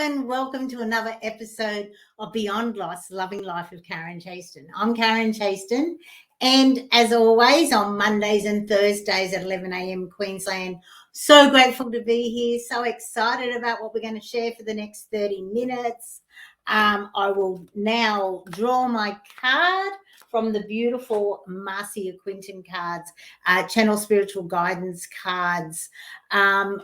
and welcome to another episode of Beyond Loss, Loving Life with Karen Chaston. I'm Karen Chaston, and as always on Mondays and Thursdays at 11 a.m. Queensland, so grateful to be here, so excited about what we're going to share for the next 30 minutes. I will now draw my card from the beautiful Marcia Quinton cards, Channel Spiritual Guidance cards,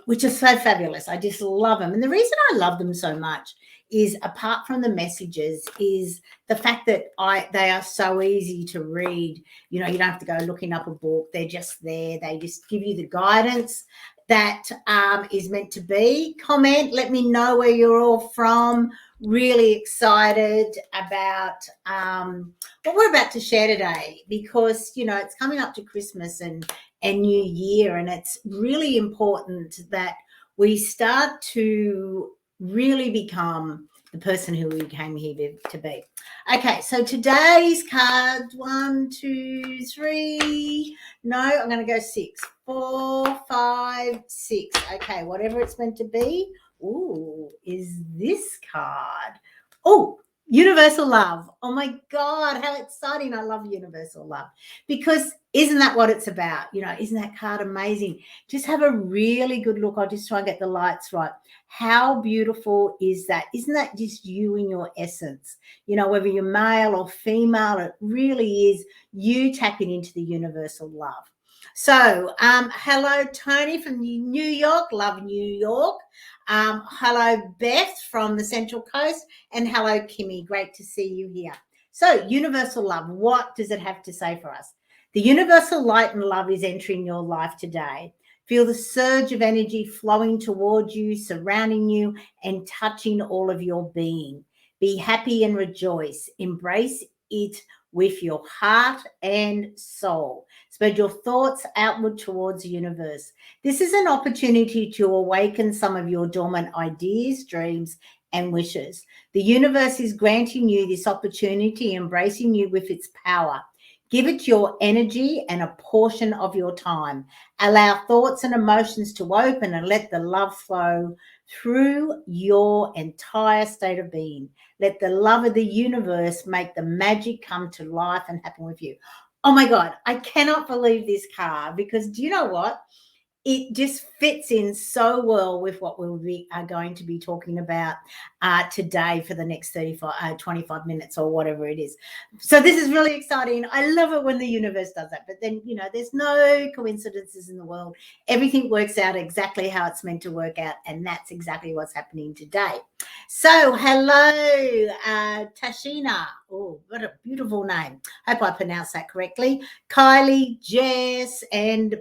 which are so fabulous. I just love them. And the reason I love them so much is, apart from the messages, is the fact that they are so easy to read. You know, you don't have to go looking up a book. They're just there. They just give you the guidance that is meant to be. Comment, let me know where you're all from. Really excited about what we're about to share today, because, you know, it's coming up to Christmas and New Year, and it's really important that we start to really become the person who we came here to be. Okay, so today's cards, 1, 2, 3. No, I'm going to go 6. 4, 5, 6. Okay, whatever it's meant to be. Ooh, is this card? Oh, universal love. Oh my God, how exciting. I love universal love, because isn't that what it's about? You know, isn't that card amazing? Just have a really good look. I'll just try and get the lights right. How beautiful is that? Isn't that just you in your essence? You know, whether you're male or female, it really is you tapping into the universal love. So, hello, Tony from New York. Love New York. Hello, Beth from the Central Coast. And hello, Kimmy. Great to see you here. So, universal love, what does it have to say for us? The universal light and love is entering your life today. Feel the surge of energy flowing towards you, surrounding you, and touching all of your being. Be happy and rejoice. Embrace it with your heart and soul. Spread your thoughts outward towards the universe. This is an opportunity to awaken some of your dormant ideas, dreams, and wishes. The universe is granting you this opportunity, embracing you with its power. Give it your energy and a portion of your time. Allow thoughts and emotions to open and let the love flow through your entire state of being. Let the love of the universe make the magic come to life and happen with you. Oh my God, I cannot believe this card, because do you know what? It just fits in so well with what we are going to be talking about today for the next 25 minutes or whatever it is. So this is really exciting. I love it when the universe does that. But then, you know, there's no coincidences in the world. Everything works out exactly how it's meant to work out. And that's exactly what's happening today. So hello, Tashina. Oh, what a beautiful name. Hope I pronounced that correctly. Kylie, Jess, and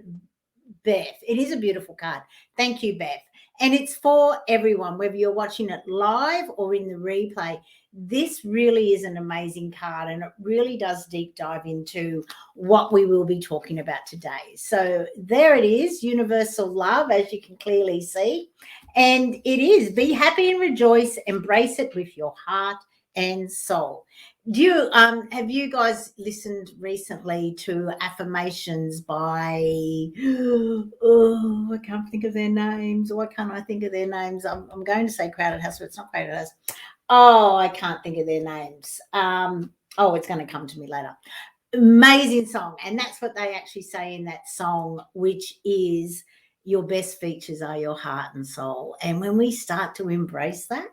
Beth. It is a beautiful card. Thank you, Beth. And it's for everyone, whether you're watching it live or in the replay. This really is an amazing card, and it really does deep dive into what we will be talking about today. So there it is, universal love, as you can clearly see. And it is, be happy and rejoice, embrace it with your heart and soul. Do you have you guys listened recently to affirmations by I can't think of their names. Why can't I think of their names? I'm going to say Crowded House, but it's not Crowded House. Oh, I can't think of their names. It's going to come to me later. Amazing song, and that's what they actually say in that song, which is, your best features are your heart and soul. And when we start to embrace that,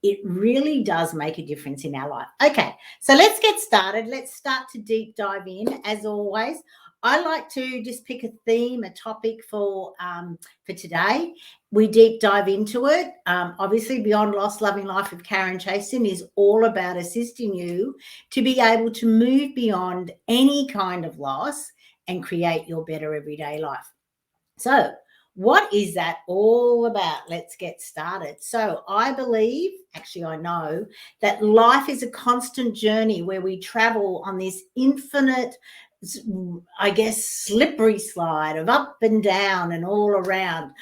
it really does make a difference in our life. Okay, so let's get started. Let's start to deep dive in. As always, I like to just pick a theme, a topic for today. We deep dive into it. Obviously, Beyond Loss, Loving Life with Karen Chaston is all about assisting you to be able to move beyond any kind of loss and create your better everyday life. So, what is that all about? Let's get started. So I believe, actually I know, that life is a constant journey where we travel on this infinite, I guess, slippery slide of up and down and all around,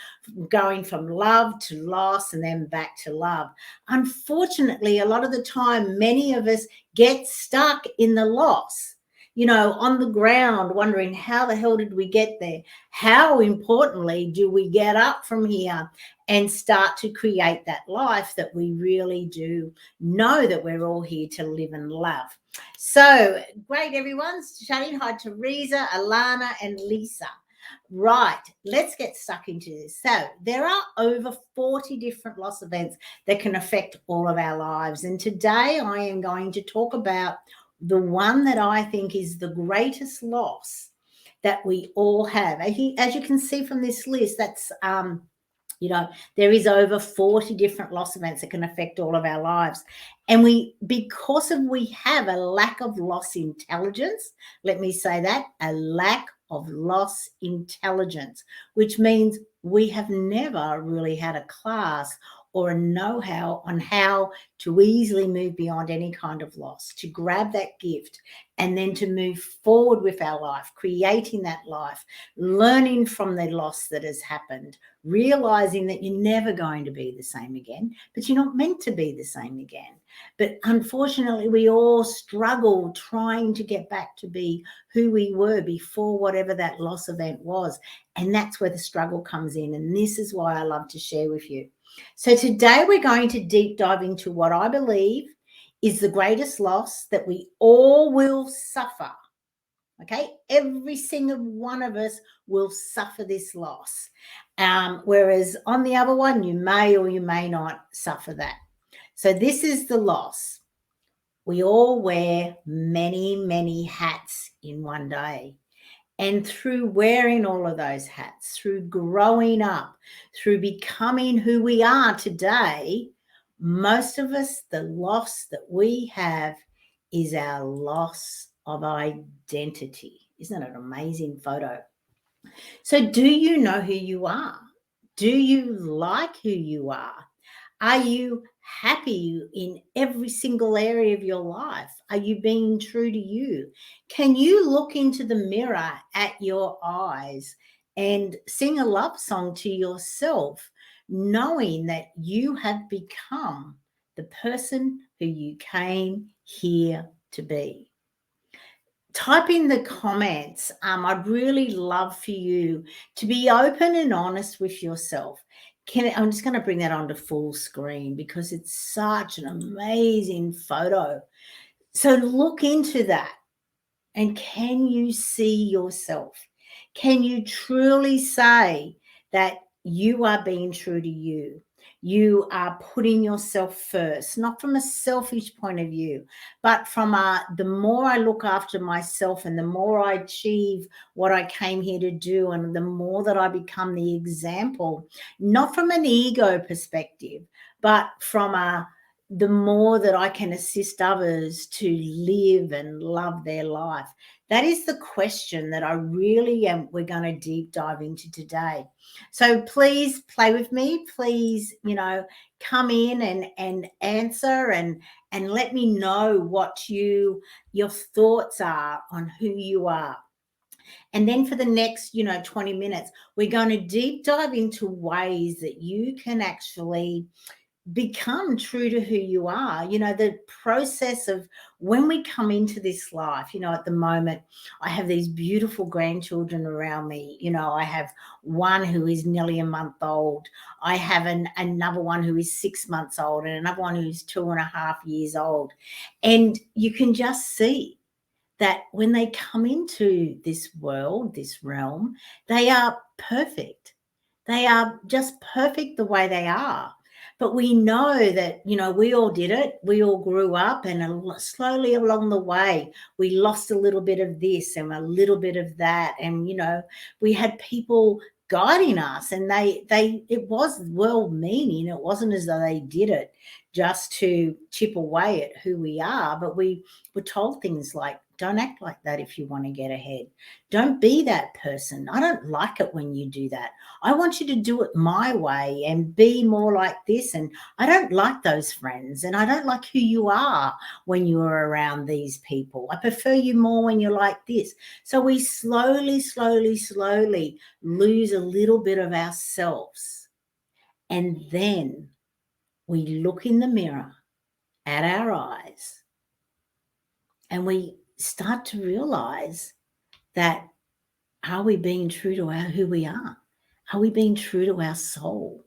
going from love to loss and then back to love. Unfortunately, a lot of the time, many of us get stuck in the loss. on the ground, wondering how the hell did we get there? How importantly do we get up from here and start to create that life that we really do know that we're all here to live and love? So great, everyone. Shouting hi to Teresa, Alana, and Lisa. Right, let's get stuck into this. So there are over 40 different loss events that can affect all of our lives. And today I am going to talk about the one that I think is the greatest loss that we all have. As you can see from this list, that's there is over 40 different loss events that can affect all of our lives. And because we have a lack of loss intelligence, let me say that, a lack of loss intelligence, which means we have never really had a class or a know-how on how to easily move beyond any kind of loss, to grab that gift and then to move forward with our life, creating that life, learning from the loss that has happened, realizing that you're never going to be the same again, but you're not meant to be the same again. But unfortunately, we all struggle trying to get back to be who we were before whatever that loss event was. And that's where the struggle comes in. And this is why I love to share with you. So today we're going to deep dive into what I believe is the greatest loss that we all will suffer. Okay, every single one of us will suffer this loss. Whereas on the other one, you may or you may not suffer that. So this is the loss. We all wear many, many hats in one day. And through wearing all of those hats, through growing up, through becoming who we are today, most of us, the loss that we have is our loss of identity. Isn't it an amazing photo? So do you know who you are? Do you like who you are? Are you happy in every single area of your life? Are you being true to you? Can you look into the mirror at your eyes and sing a love song to yourself, knowing that you have become the person who you came here to be? Type in the comments. I'd really love for you to be open and honest with yourself. I'm just going to bring that onto full screen because it's such an amazing photo. So look into that. And can you see yourself? Can you truly say that you are being true to you? You are putting yourself first, not from a selfish point of view, but from the more I look after myself and the more I achieve what I came here to do, and the more that I become the example, not from an ego perspective, but from the more that I can assist others to live and love their life. That is the question that I really am. We're going to deep dive into today. So please play with me. Please, come in and answer and let me know what your thoughts are on who you are. And then for the next, 20 minutes, we're going to deep dive into ways that you can actually become true to who you are. The process of when we come into this life, at the moment, I have these beautiful grandchildren around me. I have one who is nearly a month old. I have another one who is 6 months old, and another one who's 2.5 years old. And you can just see that when they come into this world, this realm, they are perfect. They are just perfect the way they are. But we know that, we all did it. We all grew up, and slowly along the way, we lost a little bit of this and a little bit of that. And, we had people guiding us, and it was well-meaning. It wasn't as though they did it just to chip away at who we are. But we were told things like, don't act like that if you want to get ahead. Don't be that person. I don't like it when you do that. I want you to do it my way and be more like this. And I don't like those friends. And I don't like who you are when you are around these people. I prefer you more when you're like this. So we slowly lose a little bit of ourselves. And then we look in the mirror at our eyes, and we start to realize that, are we being true to who we are? Are we being true to our soul?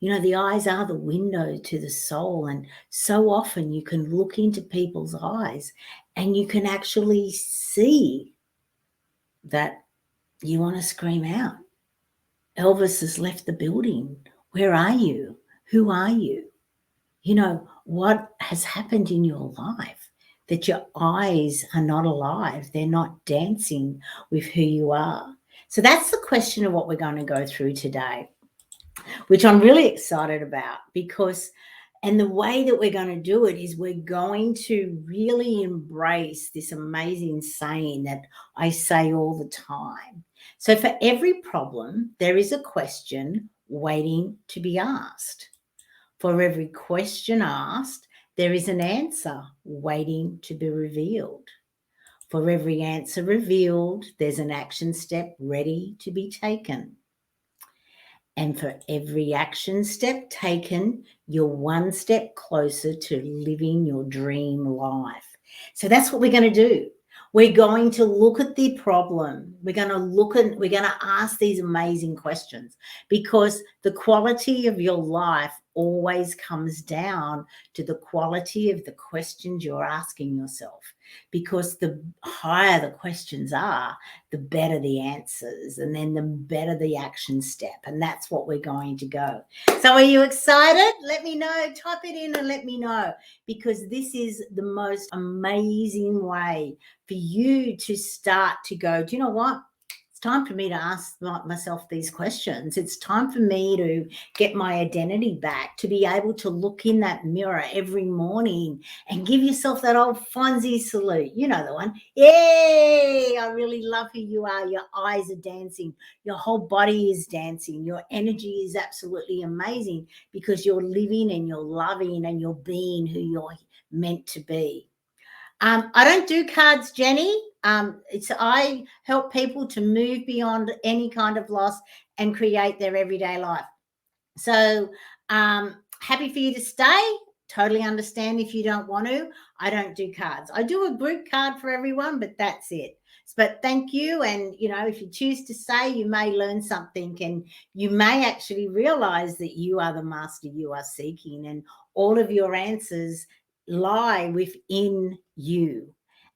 You know, the eyes are the window to the soul. And so often you can look into people's eyes and you can actually see that you want to scream out. Elvis has left the building. Where are you? Who are you? You know, what has happened in your life that your eyes are not alive? They're not dancing with who you are. So that's the question of what we're going to go through today, which I'm really excited about, because, and the way that we're going to do it is we're going to really embrace this amazing saying that I say all the time. So for every problem, there is a question waiting to be asked. For every question asked, there is an answer waiting to be revealed. For every answer revealed, there's an action step ready to be taken. And for every action step taken, you're one step closer to living your dream life. So that's what we're going to do. We're going to look at the problem. We're going to ask these amazing questions, because the quality of your life always comes down to the quality of the questions you're asking yourself. Because the higher the questions are, the better the answers, and then the better the action step. And that's what we're going to go. So are you excited? Let me know. Type it in and let me know, because this is the most amazing way for you to start to go, do you know what? It's time for me to ask myself these questions. It's time for me to get my identity back, to be able to look in that mirror every morning and give yourself that old Fonzie salute. You know the one. Yay! I really love who you are. Your eyes are dancing. Your whole body is dancing. Your energy is absolutely amazing, because you're living and you're loving and you're being who you're meant to be. I don't do cards, Jenny. I help people to move beyond any kind of loss and create their everyday life. So happy for you to stay. Totally understand if you don't want to. I don't do cards. I do a group card for everyone, but that's it. But thank you. And, you know, if you choose to stay, you may learn something, and you may actually realize that you are the master you are seeking, and all of your answers lie within you.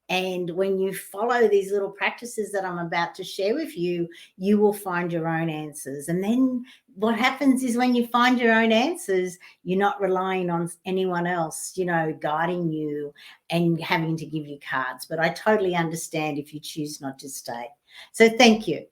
And when you follow these little practices that I'm about to share with you, you will find your own answers. And then what happens is, when you find your own answers, you're not relying on anyone else, you know, guiding you and having to give you cards. But I totally understand if you choose not to stay. So thank you.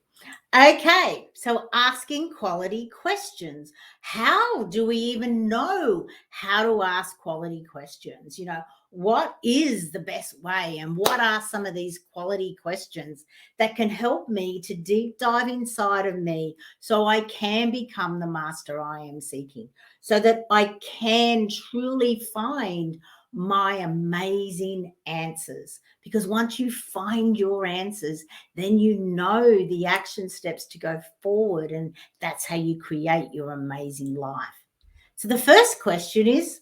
Okay, so asking quality questions. How do we even know how to ask quality questions? You know, what is the best way, and what are some of these quality questions that can help me to deep dive inside of me, so I can become the master I am seeking, so that I can truly find my amazing answers? Because once you find your answers, then you know the action steps to go forward, and that's how you create your amazing life. So the first question is,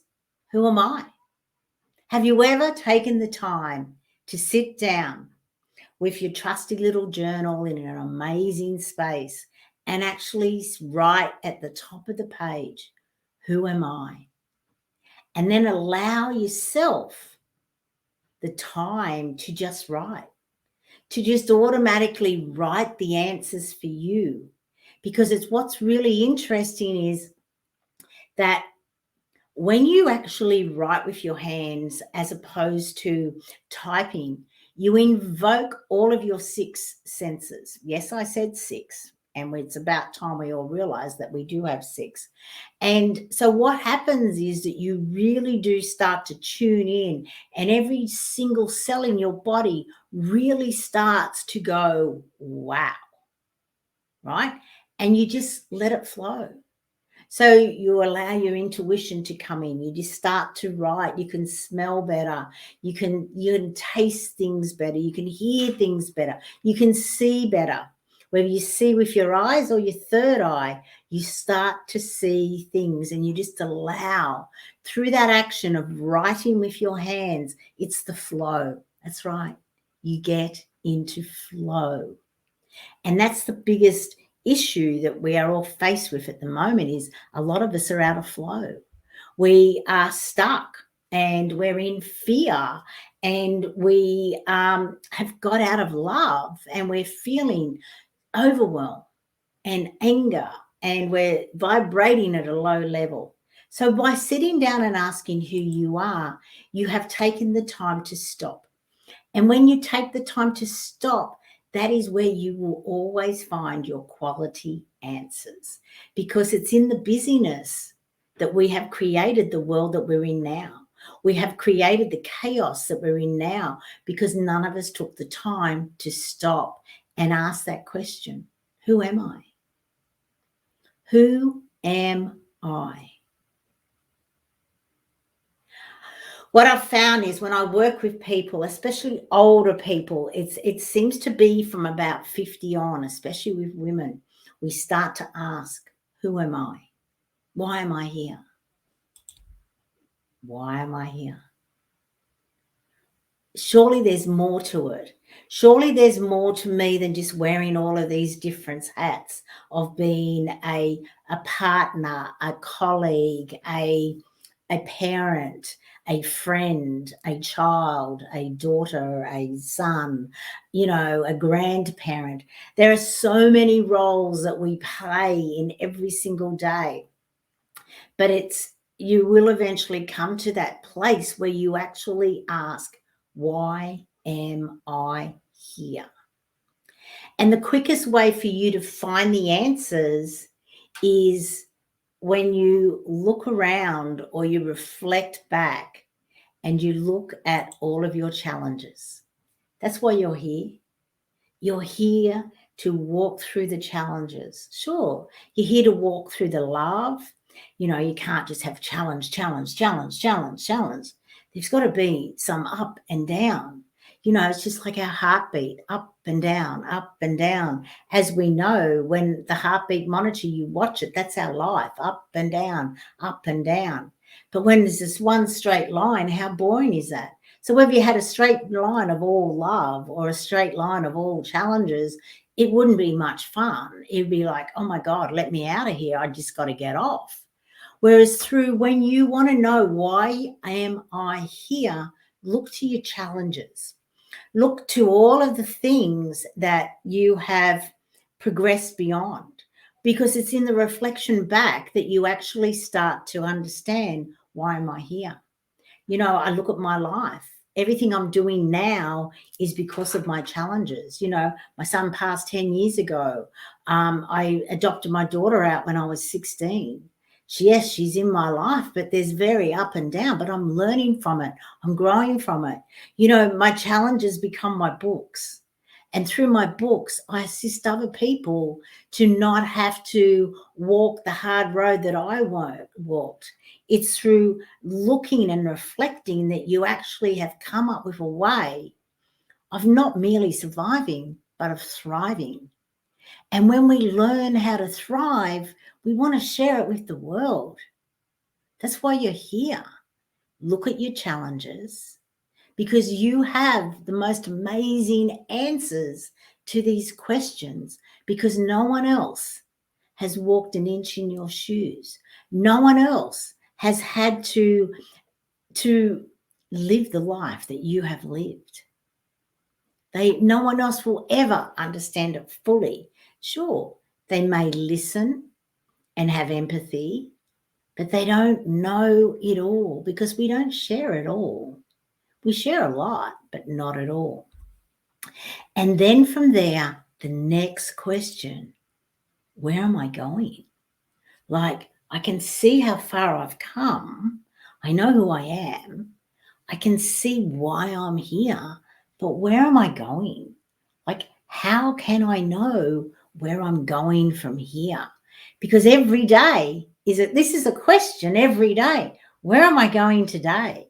who am I? Have you ever taken the time to sit down with your trusty little journal in an amazing space and actually write at the top of the page, who am I? And then allow yourself the time to just write, to just automatically write the answers for you. Because it's, what's really interesting is that when you actually write with your hands as opposed to typing, you invoke all of your six senses. Yes, I said six. And it's about time we all realize that we do have six. And so what happens is that you really do start to tune in, and every single cell in your body really starts to go, wow, right? And you just let it flow. So you allow your intuition to come in. You just start to write. You can smell better. You can taste things better. You can hear things better. You can see better. Whether you see with your eyes or your third eye, you start to see things, and you just allow, through that action of writing with your hands, it's the flow. That's right. you get into flow. And that's the biggest issue that we are all faced with at the moment, is a lot of us are out of flow. We are stuck and we're in fear, and we have got out of love, and we're feeling overwhelmed and anger, and we're vibrating at a low level. So by sitting down and asking who you are, you have taken the time to stop. And when you take the time to stop, that is where you will always find your quality answers, because it's in the busyness that we have created the world that we're in now. We have created the chaos that we're in now because none of us took the time to stop and ask that question: who am I? Who am I? What I've found is when I work with people, especially older people, it seems to be from about 50 on, especially with women, we start to ask, who am I? Why am I here? Why am I here? Surely there's more to it. Surely there's more to me than just wearing all of these different hats of being a partner, a colleague, a parent, a friend, a child, a daughter, a son, a grandparent. There are so many roles that we play in every single day. But you will eventually come to that place where you actually ask, why am I here? And the quickest way for you to find the answers is when you look around or you reflect back and you look at all of your challenges. That's why you're here. You're here to walk through the challenges. Sure, you're here to walk through the love. You can't just have challenge. There's got to be some up and down. It's just like our heartbeat, up and down, up and down. As we know, when the heartbeat monitor, you watch it, that's our life, up and down, up and down. But when there's this one straight line, how boring is that? So whether you had a straight line of all love or a straight line of all challenges, it wouldn't be much fun. It'd be like, oh my God, let me out of here. I just got to get off. Whereas when you want to know, why am I here? Look to your challenges. Look to all of the things that you have progressed beyond, because it's in the reflection back that you actually start to understand, why am I here? I look at my life. Everything I'm doing now is because of my challenges. My son passed 10 years ago. I adopted my daughter out when I was 16. Yes, she's in my life, but there's very up and down, but I'm learning from it. I'm growing from it. My challenges become my books. And through my books, I assist other people to not have to walk the hard road that I walked. It's through looking and reflecting that you actually have come up with a way of not merely surviving, but of thriving. And when we learn how to thrive, we want to share it with the world. That's why you're here. Look at your challenges, because you have the most amazing answers to these questions, because no one else has walked an inch in your shoes. No one else has had to live the life that you have lived. No one else will ever understand it fully. Sure, they may listen and have empathy, but they don't know it all, because we don't share it all. We share a lot, but not at all. And then from there, the next question, where am I going? Like, I can see how far I've come. I know who I am. I can see why I'm here, but where am I going? Like, how can I know where I'm going from here? Because every day this is a question every day. Where am I going today?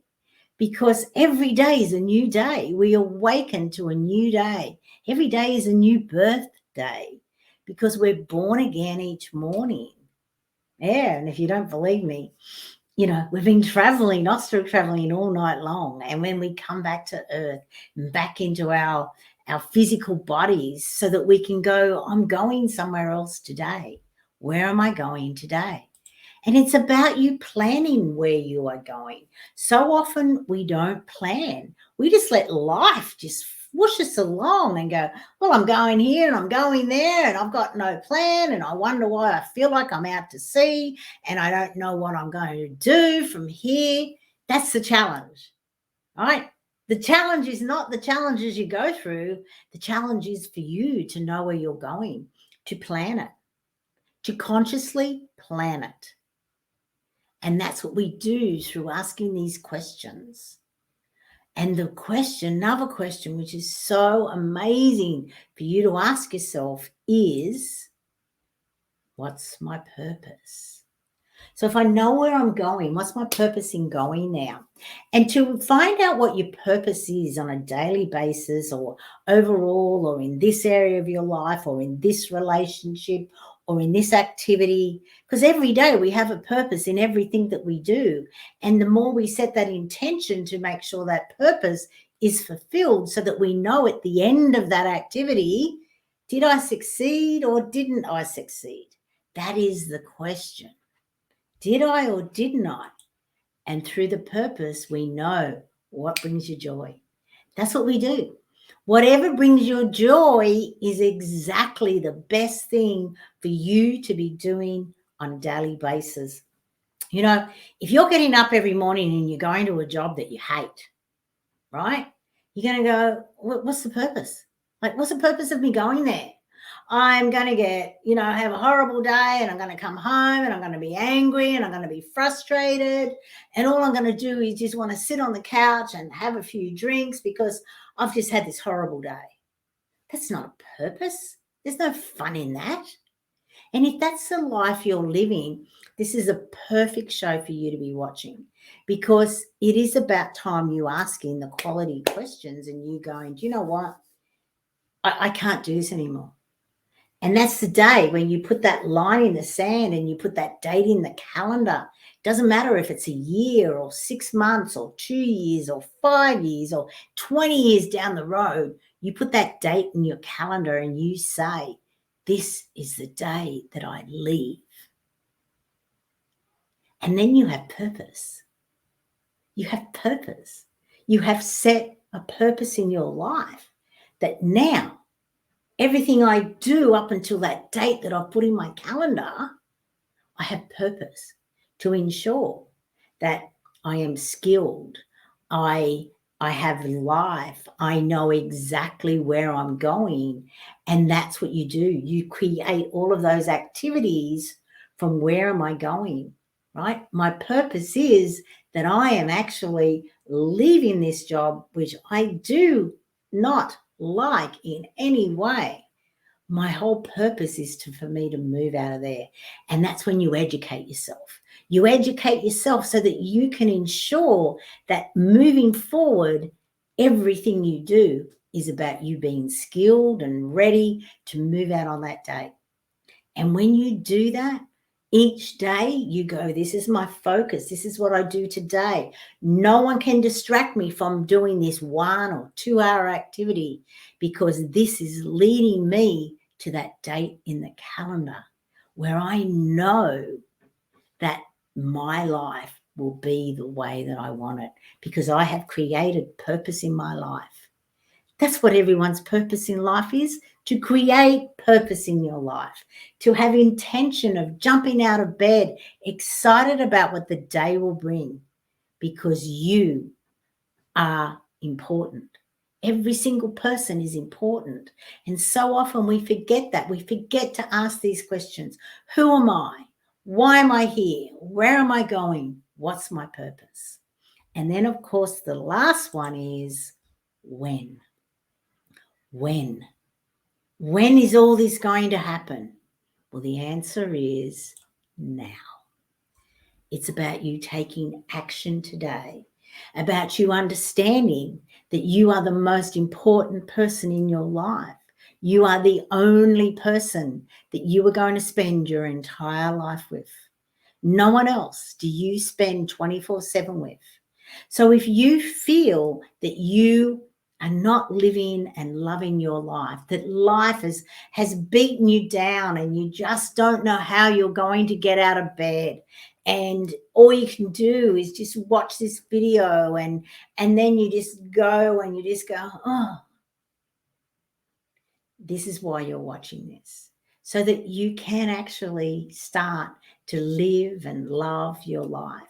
Because every day is a new day. We awaken to a new day. Every day is a new birthday, because we're born again each morning. Yeah, and if you don't believe me, we've been traveling, astral traveling all night long. And when we come back to earth and back into our physical bodies so that we can go, I'm going somewhere else today. Where am I going today? And it's about you planning where you are going. So often we don't plan. We just let life just whoosh us along and go, well, I'm going here and I'm going there and I've got no plan and I wonder why I feel like I'm out to sea and I don't know what I'm going to do from here. That's the challenge, right? The challenge is not the challenges you go through. The challenge is for you to know where you're going, to plan it, to consciously plan it. And that's what we do through asking these questions. And another question, which is so amazing for you to ask yourself is, what's my purpose? So if I know where I'm going, what's my purpose in going now? And to find out what your purpose is on a daily basis or overall or in this area of your life or in this relationship or in this activity, because every day we have a purpose in everything that we do. And the more we set that intention to make sure that purpose is fulfilled so that we know at the end of that activity, did I succeed or didn't I succeed? That is the question. Did I or didn't I? And through the purpose, we know what brings you joy. That's what we do. Whatever brings you joy is exactly the best thing for you to be doing on a daily basis. If you're getting up every morning and you're going to a job that you hate, right? You're going to go, what's the purpose? Like, what's the purpose of me going there? I'm going to have a horrible day and I'm going to come home and I'm going to be angry and I'm going to be frustrated. And all I'm going to do is just want to sit on the couch and have a few drinks because I've just had this horrible day. That's not a purpose. There's no fun in that. And if that's the life you're living, this is a perfect show for you to be watching because it is about time you asking the quality questions and you going, do you know what? I can't do this anymore. And that's the day when you put that line in the sand and you put that date in the calendar. It doesn't matter if it's a year or 6 months or 2 years or 5 years or 20 years down the road. You put that date in your calendar and you say, this is the day that I leave. And then you have purpose. You have purpose. You have set a purpose in your life that now, everything I do up until that date that I've put in my calendar, I have purpose to ensure that I am skilled. I have life. I know exactly where I'm going. And that's what you do. You create all of those activities from where am I going, right? My purpose is that I am actually leaving this job, which I do not like in any way. My whole purpose is for me to move out of there. And that's when you educate yourself. You educate yourself so that you can ensure that moving forward, everything you do is about you being skilled and ready to move out on that day. And when you do that, each day you go, this is my focus. This is what I do today. No one can distract me from doing this 1 or 2 hour activity because this is leading me to that date in the calendar where I know that my life will be the way that I want it because I have created purpose in my life. That's what everyone's purpose in life is, to create purpose in your life, to have intention of jumping out of bed, excited about what the day will bring because you are important. Every single person is important. And so often we forget that. We forget to ask these questions. Who am I? Why am I here? Where am I going? What's my purpose? And then, of course, the last one is when. When? When is all this going to happen? Well, the answer is now. It's about you taking action today, about you understanding that you are the most important person in your life. You are the only person that you are going to spend your entire life with. No one else do you spend 24/7 with. So if you feel that you are not living and loving your life, that life has beaten you down and you just don't know how you're going to get out of bed, and all you can do is just watch this video and then you just go and you just go, oh, this is why you're watching this, so that you can actually start to live and love your life.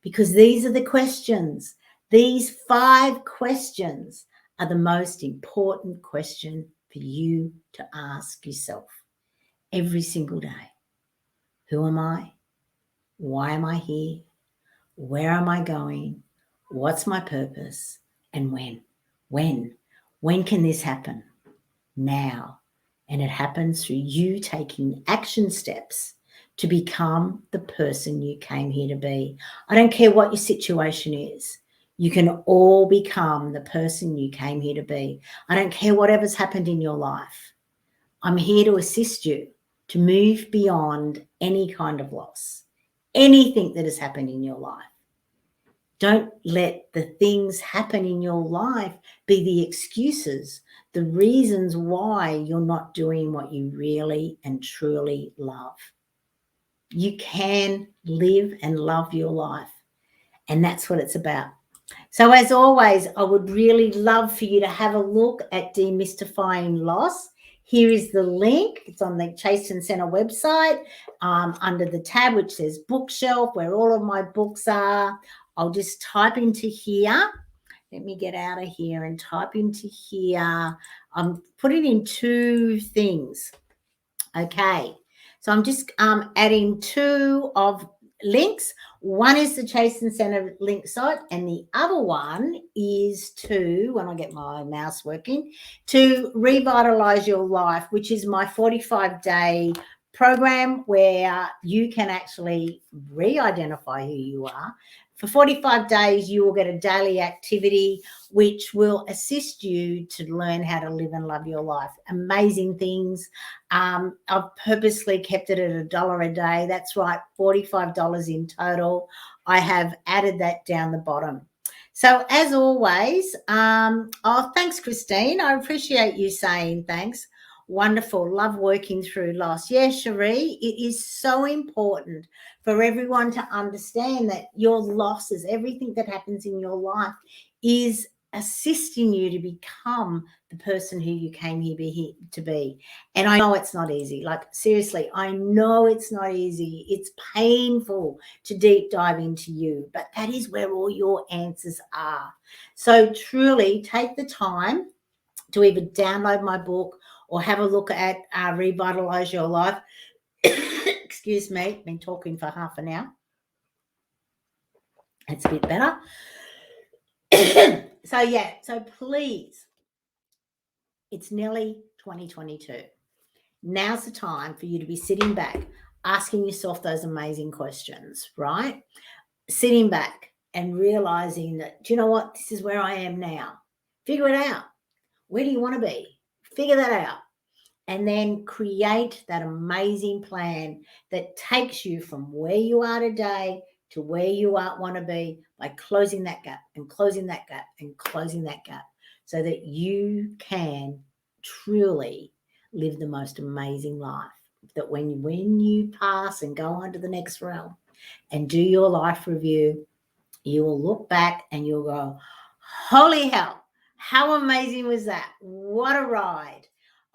Because these are the questions. These 5 questions are the most important question for you to ask yourself every single day. Who am I? Why am I here? Where am I going? What's my purpose? And when? When can this happen? Now. And it happens through you taking action steps to become the person you came here to be. I don't care what your situation is. You can all become the person you came here to be. I don't care whatever's happened in your life. I'm here to assist you to move beyond any kind of loss, anything that has happened in your life. Don't let the things happen in your life be the excuses, the reasons why you're not doing what you really and truly love. You can live and love your life, and that's what it's about. So as always, I would really love for you to have a look at Demystifying Loss. Here is the link. It's on the Chaston Centre website under the tab which says bookshelf, where all of my books are. I'll just type into here. Let me get out of here and type into here. I'm putting in 2 things. Okay. So I'm just adding 2 of links. One is the Chaston Centre link site, and the other one is to, when I get my mouse working, to Revitalize Your Life, which is my 45-day program where you can actually re-identify who you are. For 45 days, you will get a daily activity which will assist you to learn how to live and love your life. Amazing things. I've purposely kept it at $1 a day. That's right, $45 in total. I have added that down the bottom. So as always, oh, thanks, Christine. I appreciate you saying thanks. Wonderful. Love working through loss. Yeah, Cherie, it is so important for everyone to understand that your losses, everything that happens in your life, is assisting you to become the person who you came here to be. And I know it's not easy. Like, seriously, I know it's not easy. It's painful to deep dive into you, but that is where all your answers are. So truly take the time to either download my book or have a look at Revitalize Your Life. Excuse me, been talking for half an hour. It's a bit better. So please, it's nearly 2022. Now's the time for you to be sitting back, asking yourself those amazing questions, right? Sitting back and realizing that, do you know what? This is where I am now. Figure it out. Where do you want to be? Figure that out. And then create that amazing plan that takes you from where you are today to where you want to be by closing that gap and closing that gap and closing that gap, so that you can truly live the most amazing life. That when you pass and go on to the next realm and do your life review, you will look back and you'll go, holy hell, how amazing was that? What a ride.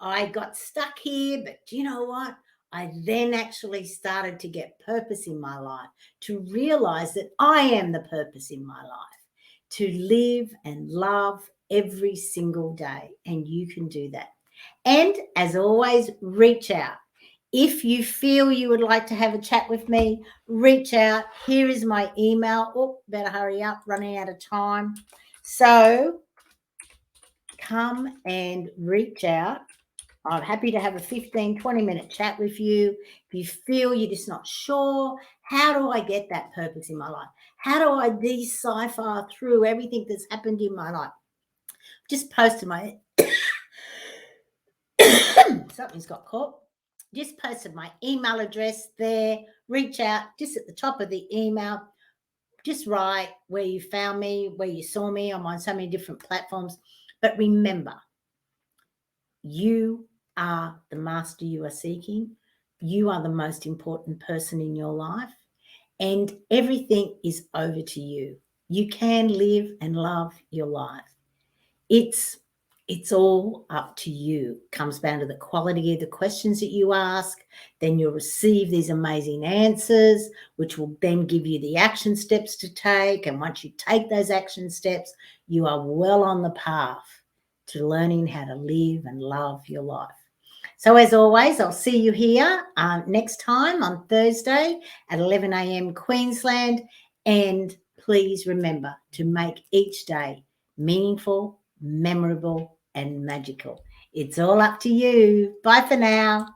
I got stuck here, but do you know what? I then actually started to get purpose in my life, to realize that I am the purpose in my life, to live and love every single day. And you can do that. And as always, reach out. If you feel you would like to have a chat with me, reach out. Here is my email. Oh, better hurry up, running out of time. So come and reach out. I'm happy to have a 15, 20-minute chat with you. If you feel you're just not sure, how do I get that purpose in my life? How do I decipher through everything that's happened in my life? Just posted my something's got caught. just posted my email address there. Reach out just at the top of the email. Just write where you found me, where you saw me. I'm on so many different platforms. But remember, you are the master you are seeking. You are the most important person in your life. And everything is over to you. You can live and love your life. It's all up to you. It comes down to the quality of the questions that you ask. Then you'll receive these amazing answers, which will then give you the action steps to take. And once you take those action steps, you are well on the path to learning how to live and love your life. So as always, I'll see you here next time on Thursday at 11 a.m. Queensland. And please remember to make each day meaningful, memorable, and magical. It's all up to you. Bye for now.